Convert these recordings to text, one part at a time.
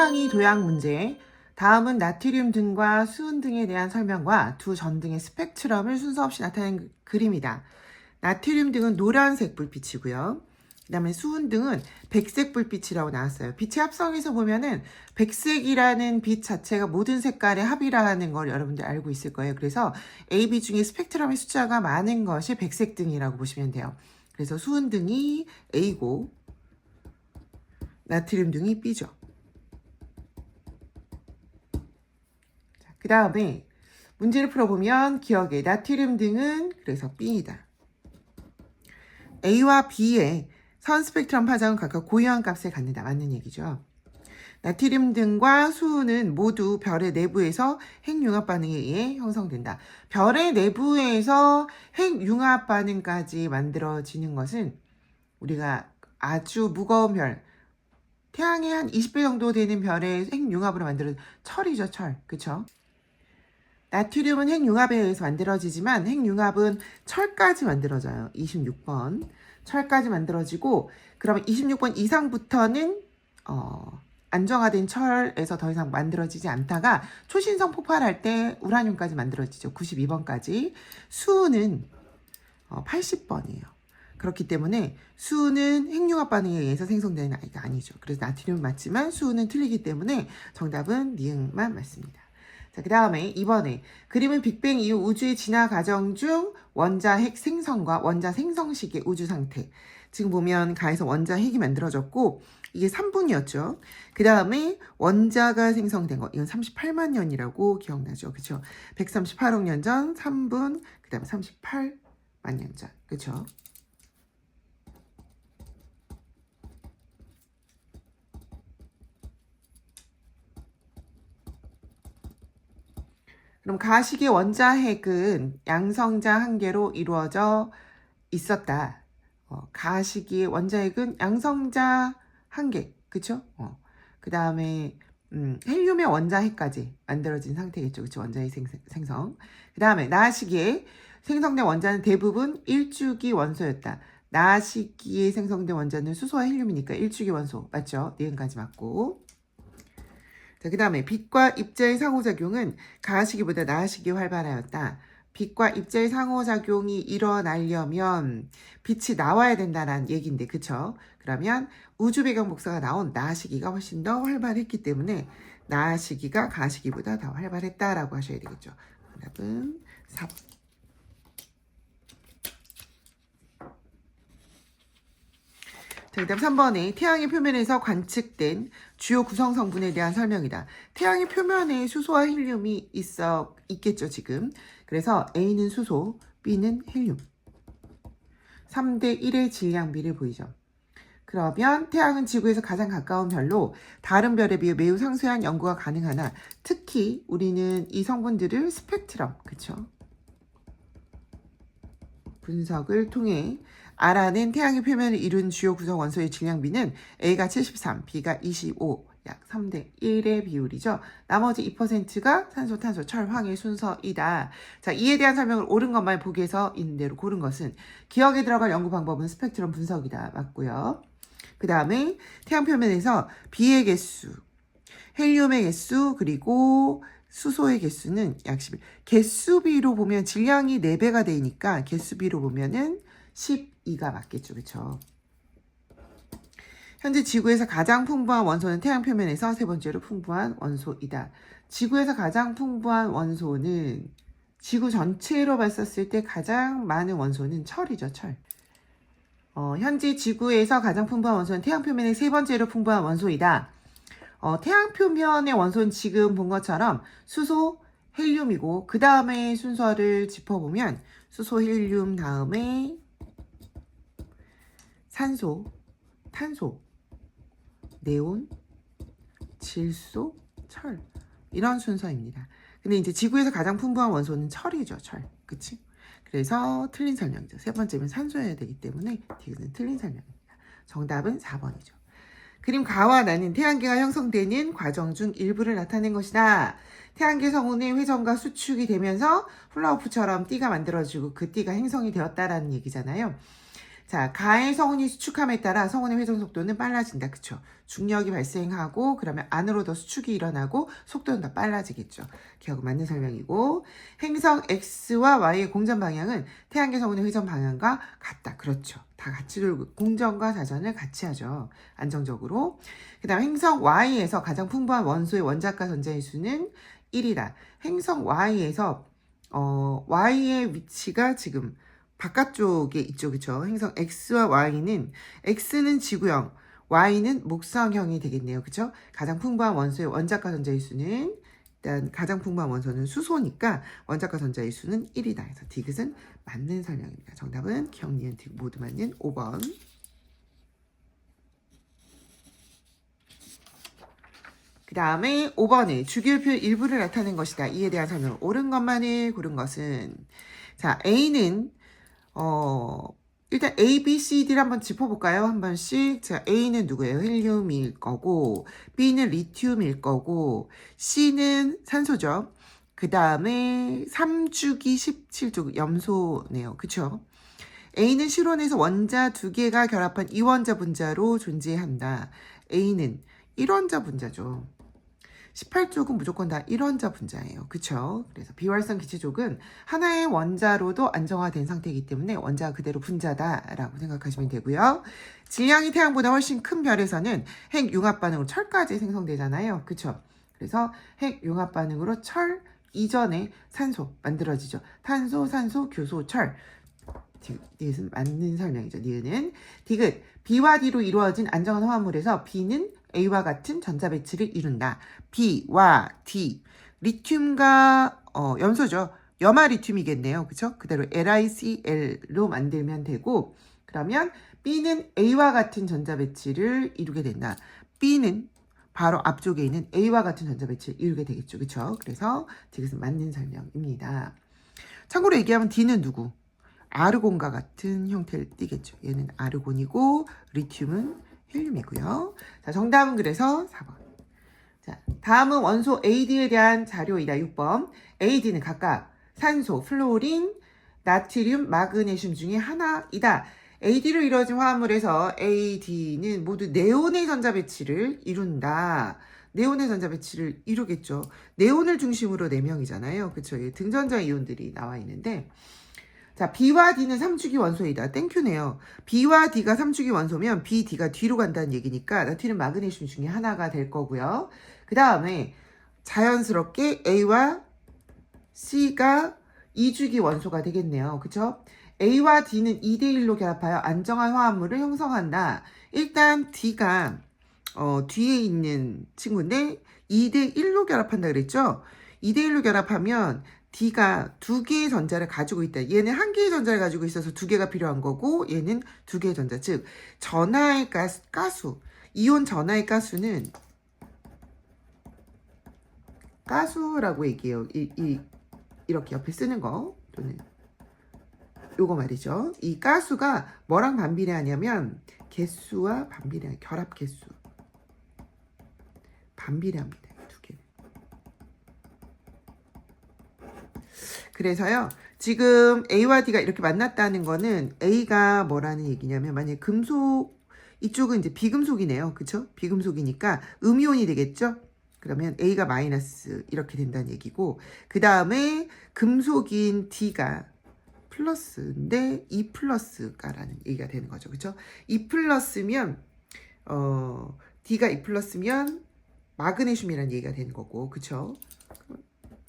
태양이 도약 문제. 다음은 나트륨 등과 수은 등에 대한 설명과 두 전등의 스펙트럼을 순서 없이 나타낸 그림이다. 나트륨 등은 노란색 불빛이고요. 그 다음에 수은 등은 백색 불빛이라고 나왔어요. 빛의 합성에서 보면은 백색이라는 빛 자체가 모든 색깔의 합이라는 걸 여러분들 알고 있을 거예요. 그래서 A, B 중에 스펙트럼의 숫자가 많은 것이 백색 등이라고 보시면 돼요. 그래서 수은 등이 A고 나트륨 등이 B죠. 그 다음에 문제를 풀어보면 기억에 나트륨 등은 그래서 B이다. A와 B의 선 스펙트럼 파장은 각각 고유한 값을 갖는다. 맞는 얘기죠. 나트륨 등과 수은은 모두 별의 내부에서 핵융합 반응에 의해 형성된다. 별의 내부에서 핵융합 반응까지 만들어지는 것은 우리가 아주 무거운 별, 태양의 한 20배 정도 되는 별의 핵융합으로 만들어진 철이죠, 철. 그쵸? 나트륨은 핵융합에 의해서 만들어지지만 핵융합은 철까지 만들어져요. 26번. 철까지 만들어지고 그러면 26번 이상부터는 안정화된 철에서 더 이상 만들어지지 않다가 초신성 폭발할 때 우라늄까지 만들어지죠. 92번까지. 수은은 80번이에요. 그렇기 때문에 수은은 핵융합 반응에 의해서 생성되는 아이가 아니죠. 그래서 나트륨은 맞지만 수은은 틀리기 때문에 정답은 니은만 맞습니다. 자, 그 다음에 2번에 그림은 빅뱅 이후 우주의 진화 과정 중 원자 핵 생성과 원자 생성 시기의 우주 상태. 지금 보면 가에서 원자 핵이 만들어졌고 이게 3분이었죠. 그 다음에 원자가 생성된 거 이건 38만 년이라고 기억나죠. 그쵸? 138억 년 전 3분 그 다음에 38만 년 전. 그쵸? 그럼 가식의 원자핵은 양성자 한 개로 이루어져 있었다. 가식의 원자핵은 양성자 한 개, 그쵸? 그 다음에 헬륨의 원자핵까지 만들어진 상태겠죠, 그쵸? 원자핵 생성. 그 다음에 나시기에 생성된 원자는 대부분 일주기 원소였다. 나시기에 생성된 원자는 수소와 헬륨이니까 일주기 원소, 맞죠? 니은까지 맞고. 자, 그 다음에 빛과 입자의 상호작용은 가시기보다 나시기 활발하였다. 빛과 입자의 상호작용이 일어나려면 빛이 나와야 된다는 얘기인데, 그쵸? 그러면 우주 배경 복사가 나온 나시기가 훨씬 더 활발했기 때문에 나시기가 가시기보다 더 활발했다라고 하셔야 되겠죠. 정답은 4번. 자, 그 다음 3번에 태양의 표면에서 관측된 주요 구성 성분에 대한 설명이다. 태양의 표면에 수소와 헬륨이 있겠죠, 지금. 그래서 A는 수소, B는 헬륨. 3대 1의 질량비를 보이죠. 그러면 태양은 지구에서 가장 가까운 별로 다른 별에 비해 매우 상세한 연구가 가능하나 특히 우리는 이 성분들을 스펙트럼, 그쵸? 분석을 통해 알아낸 태양의 표면을 이룬 주요 구성 원소의 질량비는 A가 73, B가 25, 약 3대 1의 비율이죠. 나머지 2%가 산소, 탄소, 철, 황의 순서이다. 자, 이에 대한 설명을 옳은 것만 보기에서 있는 대로 고른 것은 기억에 들어갈 연구 방법은 스펙트럼 분석이다. 맞고요. 그 다음에 태양 표면에서 B의 개수, 헬륨의 개수, 그리고 수소의 개수는 약 11. 개수비로 보면 질량이 4배가 되니까 개수비로 보면은 12가 맞겠죠. 그쵸? 현재 지구에서 가장 풍부한 원소는 태양 표면에서 세 번째로 풍부한 원소이다. 지구에서 가장 풍부한 원소는 지구 전체로 봤었을 때 가장 많은 원소는 철이죠. 철. 현재 지구에서 가장 풍부한 원소는 태양 표면의 세 번째로 풍부한 원소이다. 태양 표면의 원소는 지금 본 것처럼 수소, 헬륨이고 그 다음에 순서를 짚어보면 수소, 헬륨 다음에 산소, 탄소, 네온, 질소, 철 이런 순서입니다. 근데 이제 지구에서 가장 풍부한 원소는 철이죠. 철. 그치? 그래서 틀린 설명이죠. 세 번째면 산소여야 되기 때문에 디귿은 틀린 설명입니다. 정답은 4번이죠. 그림 가와 나는 태양계가 형성되는 과정 중 일부를 나타낸 것이다. 태양계 성운의 회전과 수축이 되면서 훌라후프처럼 띠가 만들어지고 그 띠가 행성이 되었다라는 얘기잖아요. 자, 가의 성운이 수축함에 따라 성운의 회전 속도는 빨라진다. 그쵸? 중력이 발생하고 그러면 안으로 더 수축이 일어나고 속도는 더 빨라지겠죠. 기하고 맞는 설명이고 행성 X와 Y의 공전 방향은 태양계 성운의 회전 방향과 같다. 그렇죠. 다 같이 돌고 공전과 자전을 같이 하죠. 안정적으로. 그 다음 행성 Y에서 가장 풍부한 원소의 원자과 전자의 수는 1이다. 행성 Y에서 Y의 위치가 지금 바깥쪽에 있죠. 그쵸? 행성 X와 Y는 X는 지구형, Y는 목성형이 되겠네요. 그쵸? 가장 풍부한 원소의 원자과 전자의 수는 일단 가장 풍부한 원소는 수소니까 원자과 전자의 수는 1이다. 그래서 디귿은 맞는 설명입니다. 정답은 기억, 니은, 디귿 모두 맞는 5번. 그 다음에 5번에 주기율표 일부를 나타낸 것이다. 이에 대한 설명. 옳은 것만을 고른 것은 자, A는 일단 A, B, C, D를 한번 짚어볼까요? 한 번씩. 자, A는 누구예요? 헬륨일 거고, B는 리튬일 거고, C는 산소죠. 그 다음에 3주기 17족 염소네요. 그쵸? A는 실온에서 원자 두 개가 결합한 이원자 분자로 존재한다. A는 1원자 분자죠. 18족은 무조건 다 1원자 분자예요. 그쵸? 그래서 비활성 기체족은 하나의 원자로도 안정화된 상태이기 때문에 원자가 그대로 분자다라고 생각하시면 되고요. 질량이 태양보다 훨씬 큰 별에서는 핵 융합 반응으로 철까지 생성되잖아요. 그쵸? 그래서 핵 융합 반응으로 철 이전에 산소 만들어지죠. 탄소, 산소, 교소, 철. 디귿은 맞는 설명이죠. 니은은 디귿 B와 D로 이루어진 안정한 화합물에서 B는 A와 같은 전자 배치를 이룬다. B와 D 리튬과 염소죠. 염화 리튬이겠네요. 그쵸? 그대로 LiCl로 만들면 되고 그러면 B는 A와 같은 전자 배치를 이루게 된다. B는 바로 앞쪽에 있는 A와 같은 전자 배치를 이루게 되겠죠. 그쵸? 그래서 디귿은 맞는 설명입니다. 참고로 얘기하면 D는 누구? 아르곤과 같은 형태를 띠겠죠. 얘는 아르곤이고 리튬은 헬륨이고요. 자, 정답은 그래서 4번. 자, 다음은 원소 AD에 대한 자료이다. 6번. AD는 각각 산소, 플로린, 나트륨, 마그네슘 중에 하나이다. AD로 이루어진 화합물에서 AD는 모두 네온의 전자 배치를 이룬다. 네온의 전자 배치를 이루겠죠. 네온을 중심으로 4명이잖아요. 그쵸? 등전자 이온들이 나와 있는데 자, B와 D는 3주기 원소이다. 땡큐네요. B와 D가 3주기 원소면 B, D가 뒤로 간다는 얘기니까 나트륨, 마그네슘 중에 하나가 될 거고요. 그 다음에 자연스럽게 A와 C가 2주기 원소가 되겠네요. 그쵸? A와 D는 2대1로 결합하여 안정한 화합물을 형성한다. 일단 D가 뒤에 있는 친구인데 2대1로 결합한다 그랬죠? 2대1로 결합하면 D가 2개의 전자를 가지고 있다. 얘는 1개의 전자를 가지고 있어서 2개가 필요한 거고 얘는 2개의 전자. 즉 전하의 가수 이온 전하의 가수는 가수라고 얘기해요. 이렇게 옆에 쓰는 거 또는 요거 말이죠. 이 가수가 뭐랑 반비례하냐면 개수와 반비례, 결합 개수 반비례합니다. 그래서요, 지금 A와 D가 이렇게 만났다는 거는 A가 뭐라는 얘기냐면, 만약에 금속, 이쪽은 이제 비금속이네요. 그쵸? 비금속이니까 음이온이 되겠죠? 그러면 A가 마이너스 이렇게 된다는 얘기고, 그 다음에 금속인 D가 플러스인데 E 플러스가라는 얘기가 되는 거죠. 그쵸? E 플러스면, D가 E 플러스면 마그네슘이라는 얘기가 되는 거고, 그쵸?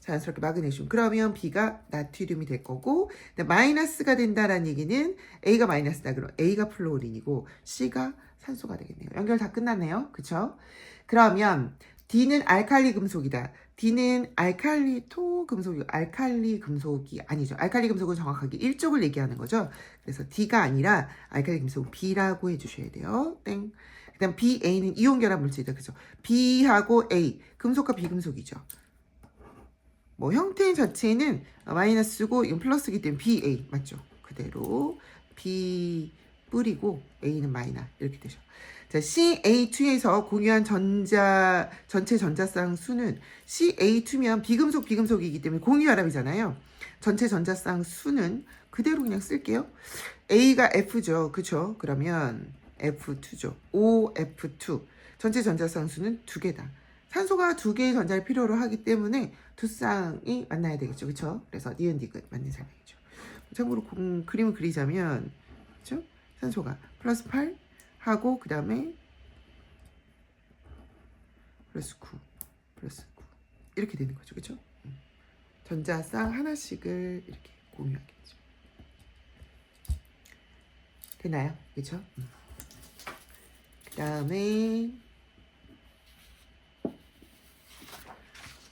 자연스럽게 마그네슘. 그러면 B가 나트륨이 될 거고, 마이너스가 된다라는 얘기는 A가 마이너스다. 그럼 A가 플로린이고 C가 산소가 되겠네요. 연결 다 끝났네요. 그쵸? 그러면 D는 알칼리 금속이다. D는 알칼리토 금속이, 알칼리 금속이 아니죠. 알칼리 금속은 정확하게 1족을 얘기하는 거죠. 그래서 D가 아니라 알칼리 금속 B라고 해주셔야 돼요. 땡. 그 다음 B, A는 이온 결합 물질이다. 그죠? B하고 A, 금속과 비금속이죠. 뭐 형태 자체는 마이너스고 이건 플러스이기 때문에 BA 맞죠? 그대로 B 뿌리고 A는 마이너 이렇게 되죠. 자, CA2에서 공유한 전체 전자쌍 수는 CA2면 비금속이기 때문에 공유결합이잖아요. 전체 전자쌍 수는 그대로 그냥 쓸게요. A가 F죠. 그쵸? 그러면 F2죠. OF2. 전체 전자쌍수는 2개다. 산소가 2개의 전자를 필요로 하기 때문에 두 쌍이 만나야 되겠죠. 그쵸? 그래서 니은 디귿 맞는 설명이죠. 참고로 그림을 그리자면 그쵸? 산소가 플러스 8 하고 그 다음에 플러스 9 플러스 9 이렇게 되는 거죠. 그쵸? 전자쌍 하나씩을 이렇게 공유하겠죠. 되나요? 그쵸? 그 다음에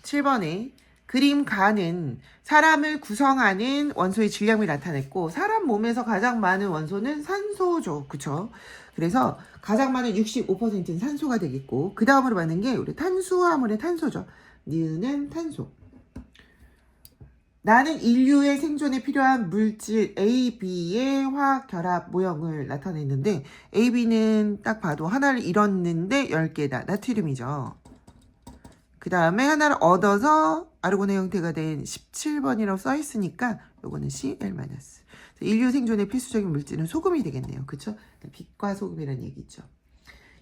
7번에 그림 가는 사람을 구성하는 원소의 질량을 나타냈고 사람 몸에서 가장 많은 원소는 산소죠. 그쵸? 그래서 가장 많은 65%는 산소가 되겠고 그 다음으로 많은 게 우리 탄수화물의 탄소죠. 니은은 탄소. 나는 인류의 생존에 필요한 물질 A, B의 화학 결합 모형을 나타냈는데 A, B는 딱 봐도 하나를 잃었는데 10개다. 나트륨이죠. 그 다음에 하나를 얻어서 아르곤의 형태가 된 17번이라고 써 있으니까 요거는 Cl-. 인류 생존의 필수적인 물질은 소금이 되겠네요. 그쵸? 빛과 소금이라는 얘기죠.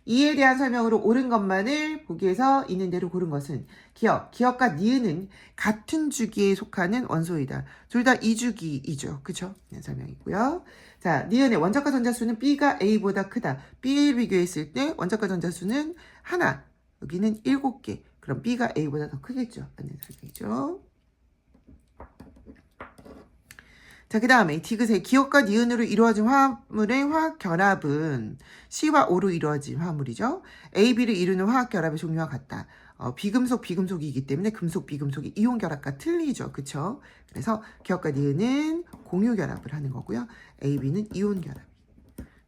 이에 대한 설명으로 옳은 것만을 보기에서 있는 대로 고른 것은 기억과 니은은 같은 주기에 속하는 원소이다. 둘 다 2주기이죠. 그쵸? 네, 설명이고요. 자, 니은의 원자과 전자수는 B가 A보다 크다. B에 비교했을 때 원자과 전자수는 하나, 여기는 7개. 그럼 B가 A보다 더 크겠죠. 맞는 설명이죠. 자, 그 다음에 디귿의 기억과 니은으로 이루어진 화물의 화학 결합은 C와 O로 이루어진 화물이죠. A, B를 이루는 화학 결합의 종류와 같다. 비금속, 비금속이기 때문에 금속, 비금속이 이온 결합과 틀리죠. 그쵸? 그래서 기억과 니은은 공유 결합을 하는 거고요. A, B는 이온 결합.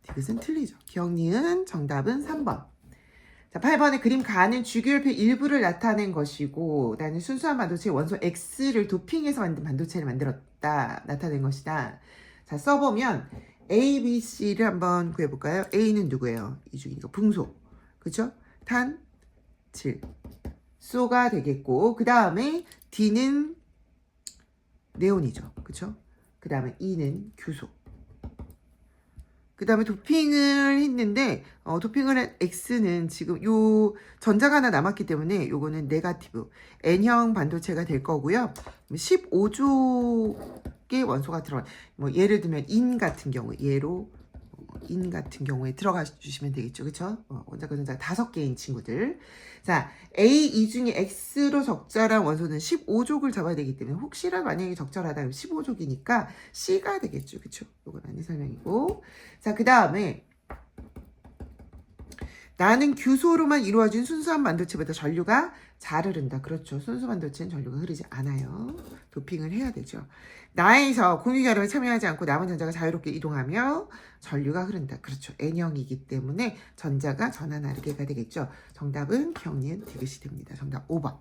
디귿은 틀리죠. 기억, 니은 정답은 3번. 자, 8번에 그림 가는 주기율표 일부를 나타낸 것이고 나는 순수한 반도체 원소 X를 도핑해서 만든 반도체를 만들었다. 나타낸 것이다. 자, 써보면 A, B, C를 한번 구해볼까요? A는 누구예요? 이중이니까 붕소. 그쵸? 탄, 질. 소가 되겠고 그 다음에 D는 네온이죠. 그쵸? 그 다음에 E는 규소. 그 다음에 도핑을 했는데 도핑을 한 X는 지금 요 전자가 하나 남았기 때문에 요거는 네가티브 N형 반도체가 될 거고요. 15족의 원소가 들어가. 뭐 예를 들면 인 같은 경우 예로 인 같은 경우에 들어가 주시면 되겠죠. 그쵸? 원자과 전자가 5개인 친구들. 자, A 이 중에 X로 적절한 원소는 15족을 잡아야 되기 때문에 혹시라도 만약에 적절하다면 15족이니까 C가 되겠죠. 그쵸? 이건 아닌 설명이고. 자, 그 다음에 나는 규소로만 이루어진 순수한 반도체보다 전류가 잘 흐른다. 그렇죠. 순수 반도체는 전류가 흐르지 않아요. 도핑을 해야 되죠. 나에서 공유결합에 참여하지 않고 남은 전자가 자유롭게 이동하며 전류가 흐른다. 그렇죠. N형이기 때문에 전자가 전하나르게가 되겠죠. 정답은 기억, 니은, 디귿이 됩니다. 정답 5번.